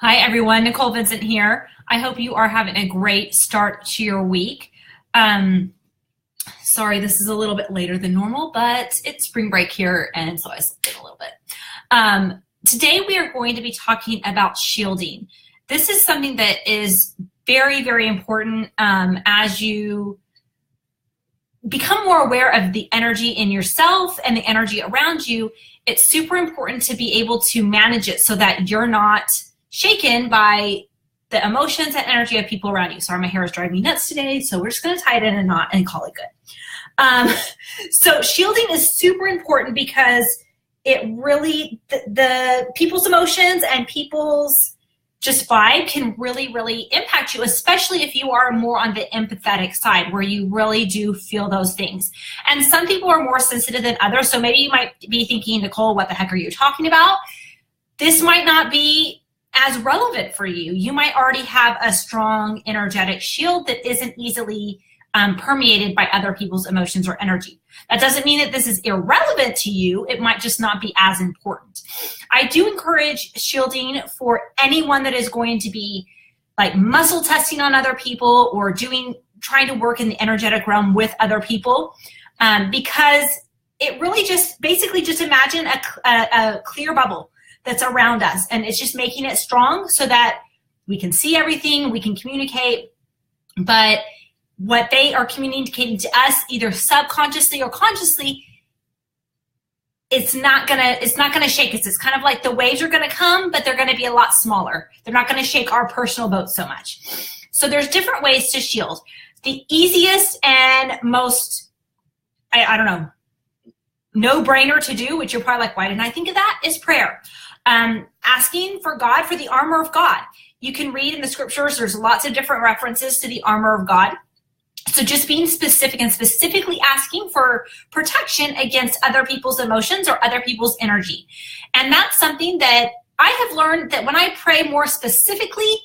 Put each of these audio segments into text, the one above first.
Hi, everyone. Nicole Vincent here. I hope you are having a great start to your week. Sorry, this is a little bit later than normal, but it's spring break here, and so I slept in a little bit. Today, we are going to be talking about shielding. This is something that is very, very important as you become more aware of the energy in yourself and the energy around you. It's super important to be able to manage it so that you're not shaken by the emotions and energy of people around you. Sorry, my hair is driving me nuts today, so we're just going to tie it in a knot and call it good. So shielding is super important because it really, the people's emotions and people's just vibe can really, really impact you, especially if you are more on the empathetic side where you really do feel those things. And some people are more sensitive than others, so maybe you might be thinking, Nicole, what the heck are you talking about? This might not be as relevant for you. You might already have a strong energetic shield that isn't easily permeated by other people's emotions or energy. That doesn't mean that this is irrelevant to you. It might just not be as important. I do encourage shielding for anyone that is going to be like muscle testing on other people or trying to work in the energetic realm with other people, because it really basically just imagine a clear bubble that's around us, and it's just making it strong so that we can see everything, we can communicate, but what they are communicating to us, either subconsciously or consciously, it's not gonna shake us. It's kind of like the waves are gonna come, but they're gonna be a lot smaller. They're not gonna shake our personal boat so much. So there's different ways to shield. The easiest and most, I don't know, no-brainer to do, which you're probably like, why didn't I think of that, is prayer. Asking for God, for the armor of God. You can read in the scriptures, there's lots of different references to the armor of God. So just being specific and specifically asking for protection against other people's emotions or other people's energy. And that's something that I have learned, that when I pray more specifically,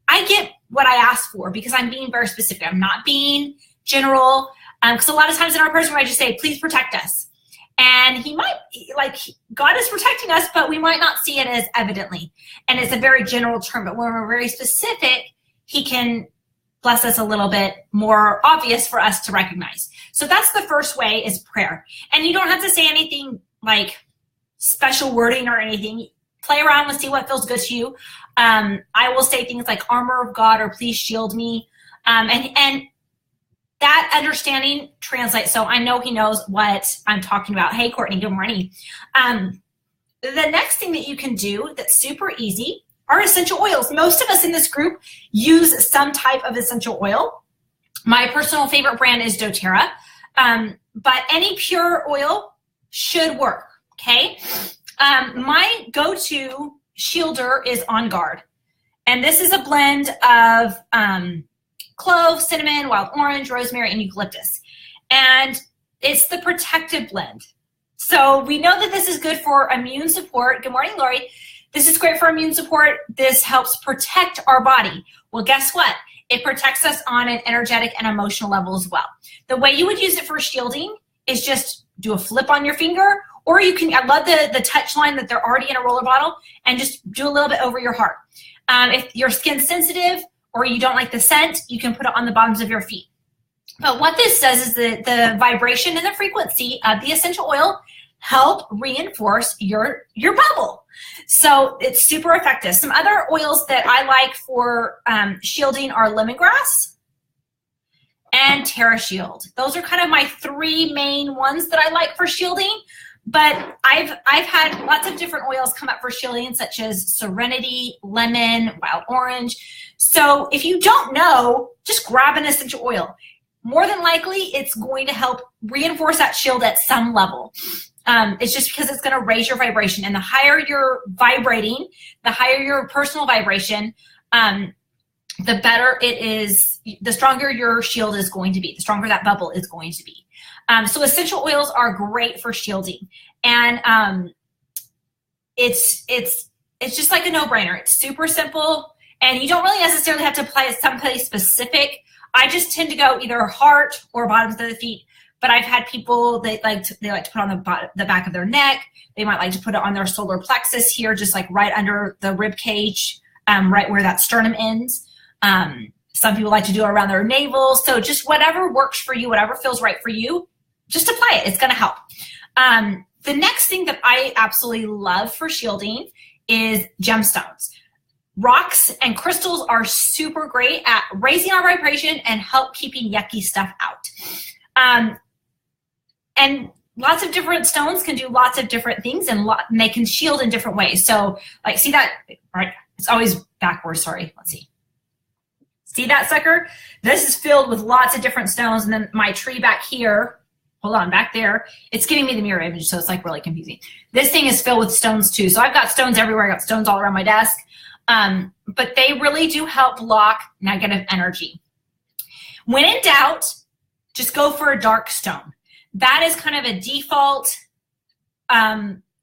I get what I ask for because I'm being very specific. I'm not being general. Because a lot of times in our prayer, I just say, please protect us. And he might, like, God is protecting us, but we might not see it as evidently. And it's a very general term, but when we're very specific, he can bless us a little bit more obvious for us to recognize. So that's the first way, is prayer. And you don't have to say anything like special wording or anything. Play around and see what feels good to you. I will say things like armor of God or please shield me. And that understanding translates. So I know he knows what I'm talking about. Hey, Courtney, good morning. The next thing that you can do that's super easy are essential oils. Most of us in this group use some type of essential oil. My personal favorite brand is doTERRA, but any pure oil should work, okay? My go-to shielder is On Guard, and this is a blend of clove, cinnamon, wild orange, rosemary, and eucalyptus. And it's the protective blend. So we know that this is good for immune support. Good morning, Lori. This is great for immune support. This helps protect our body. Well, guess what? It protects us on an energetic and emotional level as well. The way you would use it for shielding is just do a flip on your finger, or you can, I love the touch line that they're already in a roller bottle, and just do a little bit over your heart. If your skin's sensitive, or you don't like the scent, you can put it on the bottoms of your feet. But what this does is the vibration and the frequency of the essential oil help reinforce your bubble. So it's super effective. Some other oils that I like for shielding are lemongrass and TerraShield. Those are kind of my three main ones that I like for shielding. But I've had lots of different oils come up for shielding, such as Serenity, lemon, wild orange. So if you don't know, just grab an essential oil. More than likely, it's going to help reinforce that shield at some level. It's just because it's going to raise your vibration. And the higher you're vibrating, the higher your personal vibration, the better it is, the stronger your shield is going to be, the stronger that bubble is going to be. So essential oils are great for shielding. And it's just like a no-brainer. It's super simple. And you don't really necessarily have to apply it someplace specific. I just tend to go either heart or bottoms of the feet. But I've had people, they like to put it on the back of their neck. They might like to put it on their solar plexus here, just like right under the rib cage. right where that sternum ends. Some people like to do it around their navel. So just whatever works for you, whatever feels right for you, just apply it. It's going to help. The next thing that I absolutely love for shielding is gemstones. Rocks and crystals are super great at raising our vibration and help keeping yucky stuff out. And lots of different stones can do lots of different things, and they can shield in different ways. So like, see that, right? It's always backwards, sorry. Let's see. See that sucker? This is filled with lots of different stones, and then my tree back here, hold on, back there, it's giving me the mirror image, so it's like really confusing. This thing is filled with stones too. So I've got stones everywhere. I got stones all around my desk. But they really do help block negative energy. When in doubt, just go for a dark stone. That is kind of a default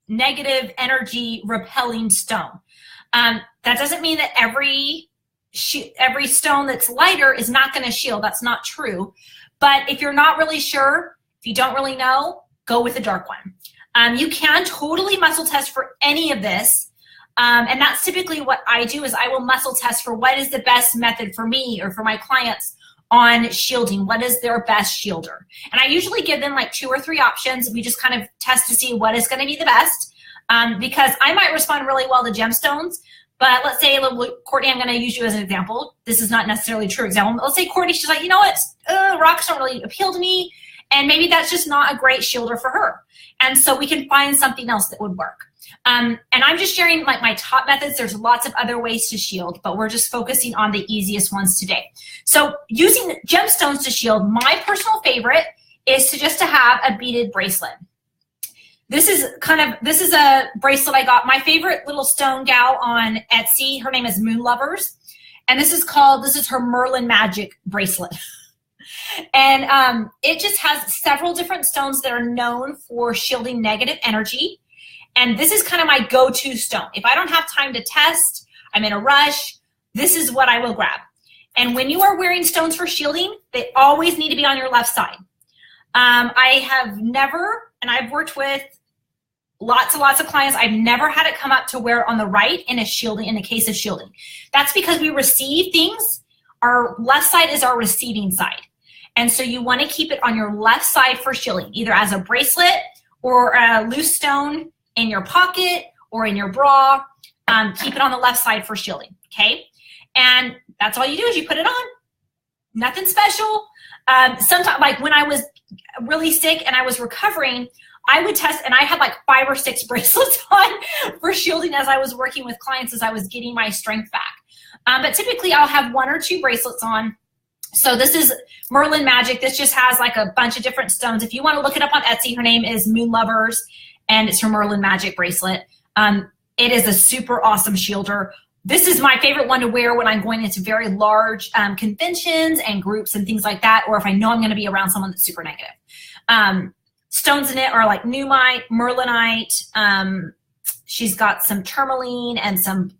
negative energy repelling stone. That doesn't mean that every stone that's lighter is not going to shield. That's not true. But if you're not really sure, if you don't really know, go with a dark one. You can totally muscle test for any of this. And that's typically what I do, is I will muscle test for what is the best method for me or for my clients on shielding. What is their best shielder? And I usually give them like 2 or 3 options. We just kind of test to see what is going to be the best, because I might respond really well to gemstones. But let's say, Courtney, I'm going to use you as an example. This is not necessarily a true example. But let's say Courtney, she's like, you know what, rocks don't really appeal to me. And maybe that's just not a great shielder for her. And so we can find something else that would work. And I'm just sharing like my top methods. There's lots of other ways to shield, but we're just focusing on the easiest ones today. So using gemstones to shield, my personal favorite is to have a beaded bracelet. This is a bracelet I got. My favorite little stone gal on Etsy, her name is Moon Lovers. And this is her Merlin Magic bracelet. And it just has several different stones that are known for shielding negative energy. And this is kind of my go-to stone. If I don't have time to test, I'm in a rush, this is what I will grab. And when you are wearing stones for shielding, they always need to be on your left side. I have never, and I've worked with lots and lots of clients, I've never had it come up to wear on the right in the case of shielding. That's because we receive things, our left side is our receiving side. And so you want to keep it on your left side for shielding, either as a bracelet or a loose stone in your pocket or in your bra. Keep it on the left side for shielding, okay? And that's all you do is you put it on. Nothing special. Sometimes, like when I was really sick and I was recovering, I would test, and I had like 5 or 6 bracelets on for shielding as I was working with clients as I was getting my strength back. But typically I'll have 1 or 2 bracelets on. So this is Merlin Magic. This just has like a bunch of different stones. If you want to look it up on Etsy, her name is Moon Lovers, and it's her Merlin Magic bracelet. It is a super awesome shielder. This is my favorite one to wear when I'm going into very large conventions and groups and things like that, or if I know I'm going to be around someone that's super negative. Stones in it are like Numite, Merlinite. She's got some tourmaline and some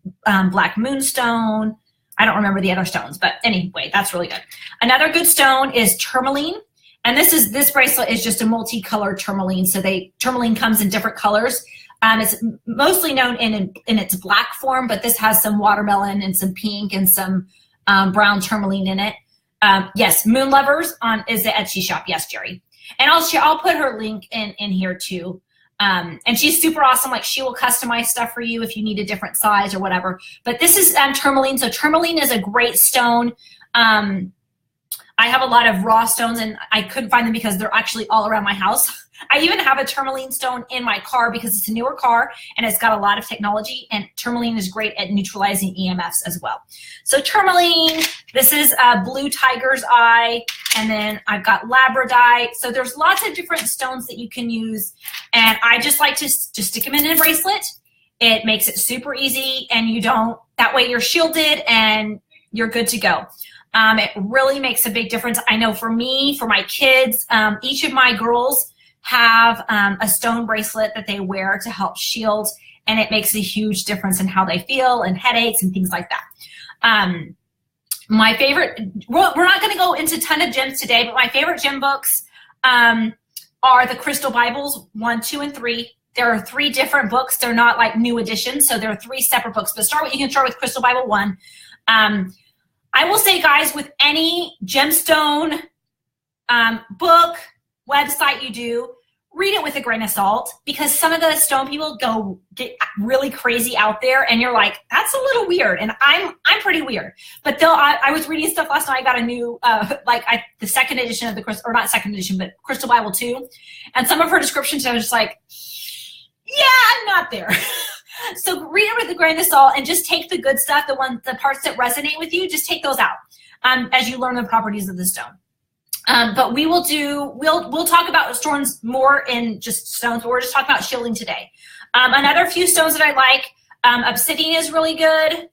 black moonstone. I don't remember the other stones, but anyway, that's really good. Another good stone is tourmaline. And this bracelet is just a multicolored tourmaline. So tourmaline comes in different colors. It's mostly known in its black form, but this has some watermelon and some pink and some brown tourmaline in it. Yes, Moon Lovers is the Etsy shop. Yes, Jerry. And I'll put her link in here too. And she's super awesome. Like, she will customize stuff for you if you need a different size or whatever. But this is tourmaline. So tourmaline is a great stone. I have a lot of raw stones, and I couldn't find them because they're actually all around my house. I even have a tourmaline stone in my car because it's a newer car and it's got a lot of technology, and tourmaline is great at neutralizing EMFs as well. So tourmaline, this is blue tiger's eye, and then I've got labradorite. So there's lots of different stones that you can use, and I just like to just stick them in a bracelet. It makes it super easy, and that way you're shielded and you're good to go. It really makes a big difference. I know for me, for my kids, each of my girls have a stone bracelet that they wear to help shield, and it makes a huge difference in how they feel and headaches and things like that. My favorite, we're not going to go into a ton of gems today, but my favorite gem books are the Crystal Bibles 1, 2, and 3. There are 3 different books. They're not like new editions, so there are 3 separate books. But you can start with Crystal Bible 1. I will say, guys, with any gemstone book, website you do, read it with a grain of salt, because some of the stone people get really crazy out there, and you're like, that's a little weird. And I'm pretty weird. But I was reading stuff last night. I got a new the second edition of or not second edition, but Crystal Bible 2, and some of her descriptions, I was just like, yeah, I'm not there. So read it with a grain of salt and just take the good stuff, the parts that resonate with you, just take those out as you learn the properties of the stone. But we'll talk about stones more in just stones, but we're just talking about shielding today. Another few stones that I like, obsidian is really good.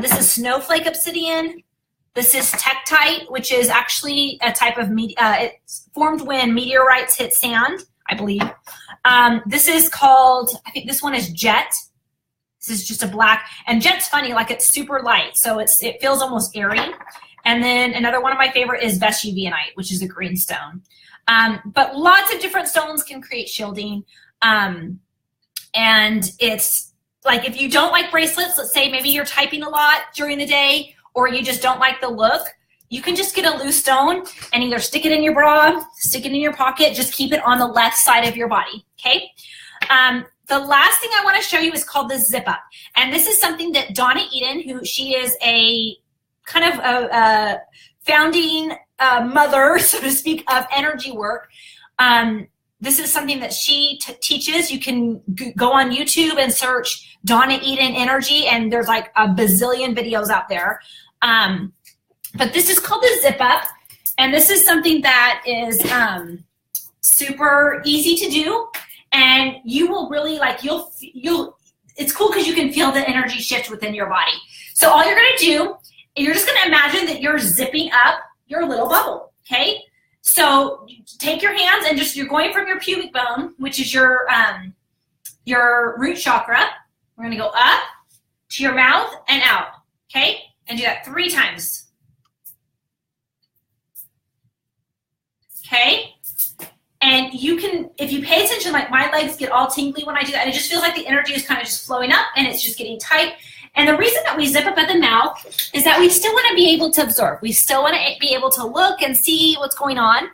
This is snowflake obsidian. This is tektite, which is actually a type of it's formed when meteorites hit sand, I believe. This is called, I think this one is jet. This is just a black, and jet's funny, like it's super light, so it feels almost airy. And then another one of my favorite is Vesuvianite, which is a green stone. But lots of different stones can create shielding. And it's like, if you don't like bracelets, let's say maybe you're typing a lot during the day, or you just don't like the look, you can just get a loose stone and either stick it in your bra, stick it in your pocket, just keep it on the left side of your body, okay? The last thing I want to show you is called the Zip Up. And this is something that Donna Eden, she is a kind of a founding mother, so to speak, of energy work. This is something that she teaches. You can go on YouTube and search Donna Eden Energy, and there's like a bazillion videos out there. But this is called the Zip Up, and this is something that is super easy to do, and you will really like, it's cool because you can feel the energy shift within your body. So all you're gonna do, you're just gonna imagine that you're zipping up your little bubble, okay? So take your hands and you're going from your pubic bone, which is your root chakra. We're gonna go up to your mouth and out, okay? And do that 3 times. Okay? And you can, if you pay attention, like my legs get all tingly when I do that, and it just feels like the energy is kind of just flowing up and it's just getting tight. And the reason that we zip up at the mouth is that we still want to be able to absorb. We still want to be able to look and see what's going on.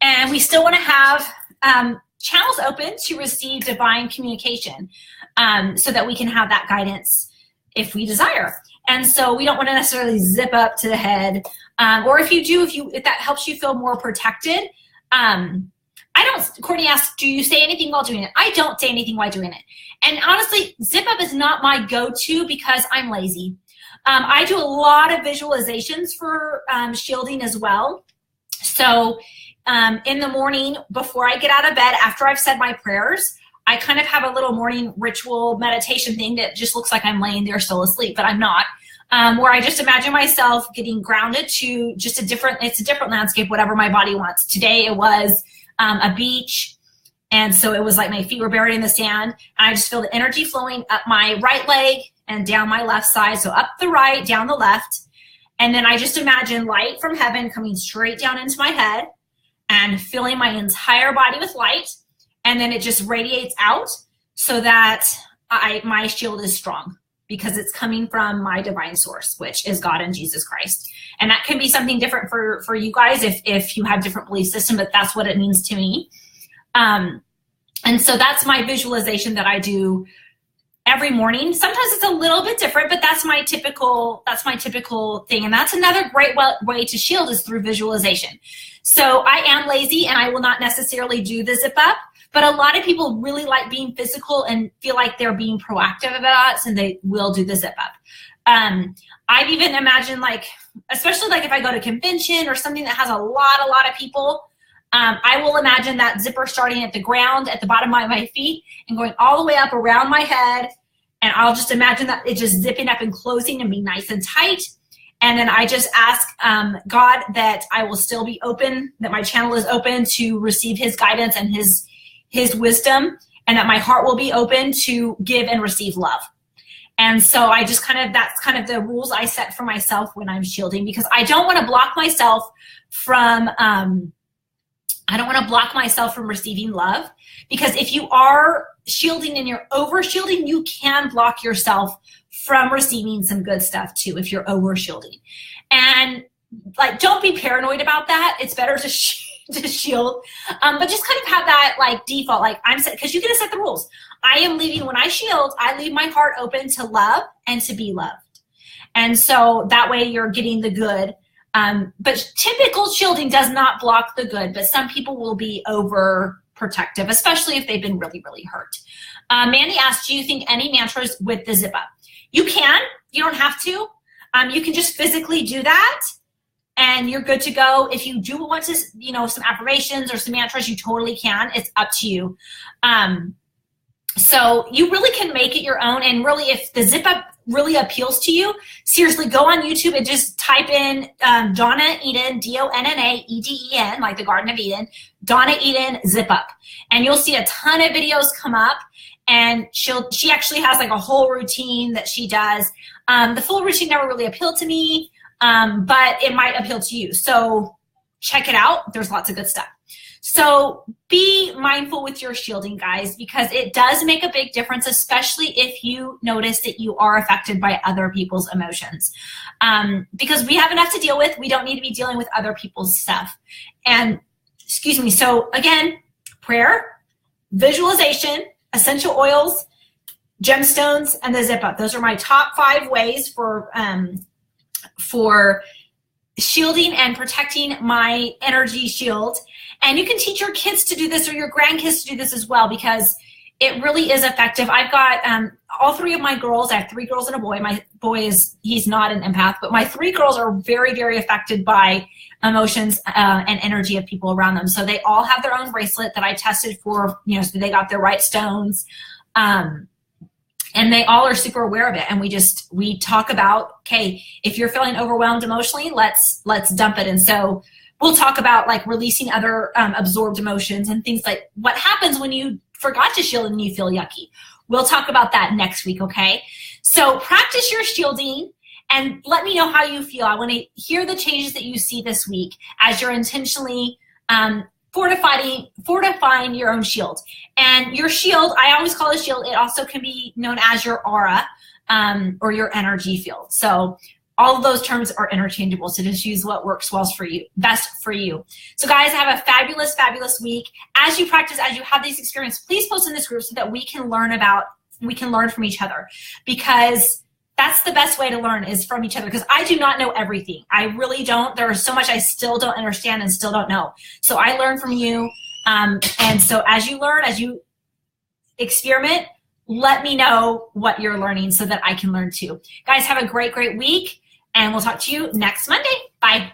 And we still want to have channels open to receive divine communication so that we can have that guidance if we desire. And so we don't want to necessarily zip up to the head. Or if you do, if that helps you feel more protected. Courtney asked, do you say anything while doing it? I don't say anything while doing it. And honestly, zip up is not my go-to because I'm lazy. I do a lot of visualizations for shielding as well. So in the morning, before I get out of bed, after I've said my prayers, I kind of have a little morning ritual meditation thing that just looks like I'm laying there still asleep, but I'm not. Where I just imagine myself getting grounded to just it's a different landscape, whatever my body wants. Today it was a beach, and so it was like my feet were buried in the sand, and I just feel the energy flowing up my right leg and down my left side, so up the right, down the left, and then I just imagine light from heaven coming straight down into my head and filling my entire body with light, and then it just radiates out so that my shield is strong, because it's coming from my divine source, which is God and Jesus Christ. And that can be something different for you guys if you have different belief system, but that's what it means to me. And so that's my visualization that I do every morning. Sometimes it's a little bit different, but that's my typical thing. And that's another great way to shield is through visualization. So I am lazy and I will not necessarily do the zip up, but a lot of people really like being physical and feel like they're being proactive about it, so they will do the zip up. I've even imagined, like, especially like if I go to convention or something that has a lot of people, I will imagine that zipper starting at the ground at the bottom of my feet and going all the way up around my head. And I'll just imagine that it just zipping up and closing and being nice and tight. And then I just ask God that I will still be open, that my channel is open to receive his guidance and his wisdom, and that my heart will be open to give and receive love. And so I just that's kind of the rules I set for myself when I'm shielding, because I don't want to block myself from, receiving love. Because if you are shielding and you're over shielding, you can block yourself from receiving some good stuff too if you're over shielding. And like, don't be paranoid about that. It's better to shield, but just kind of have that like default, like I'm set, because you get to set the rules. I am leaving, when I shield, I leave my heart open to love and to be loved. And so that way you're getting the good. But typical shielding does not block the good, but some people will be overprotective, especially if they've been really, really hurt. Mandy asked, do you think any mantras with the zip up? You can, you don't have to. You can just physically do that and you're good to go. If you do want to, some affirmations or some mantras, you totally can. It's up to you. So you really can make it your own. And really, if the zip up really appeals to you, seriously, go on YouTube and just type in Donna Eden, Donna Eden, like the Garden of Eden, Donna Eden zip up. And you'll see a ton of videos come up. And she actually has like a whole routine that she does. The full routine never really appealed to me, but it might appeal to you. So check it out. There's lots of good stuff. So be mindful with your shielding, guys, because it does make a big difference, especially if you notice that you are affected by other people's emotions. Because we have enough to deal with. We don't need to be dealing with other people's stuff. And, so again, prayer, visualization, essential oils, gemstones, and the zip up. Those are my top 5 ways for shielding and protecting my energy shield. And you can teach your kids to do this or your grandkids to do this as well, because it really is effective. I've got all 3 of my girls. I have 3 girls and a boy. My boy he's not an empath, but my 3 girls are very, very affected by emotions and energy of people around them. So they all have their own bracelet that I tested for, so they got their right stones. And they all are super aware of it. And we talk about, okay, if you're feeling overwhelmed emotionally, let's dump it. And so we'll talk about like releasing other absorbed emotions and things like what happens when you forgot to shield and you feel yucky. We'll talk about that next week, okay? So practice your shielding and let me know how you feel. I want to hear the changes that you see this week as you're intentionally fortifying your own shield. And your shield, I always call it a shield. It also can be known as your aura or your energy field. So all of those terms are interchangeable. So just use what works best for you. So guys, have a fabulous, fabulous week. As you practice, as you have these experiences, please post in this group so that we can learn from each other, because that's the best way to learn is from each other, because I do not know everything. I really don't. There is so much I still don't understand and still don't know. So I learn from you. And so as you learn, as you experiment, let me know what you're learning so that I can learn too. Guys, have a great, great week, and we'll talk to you next Monday. Bye.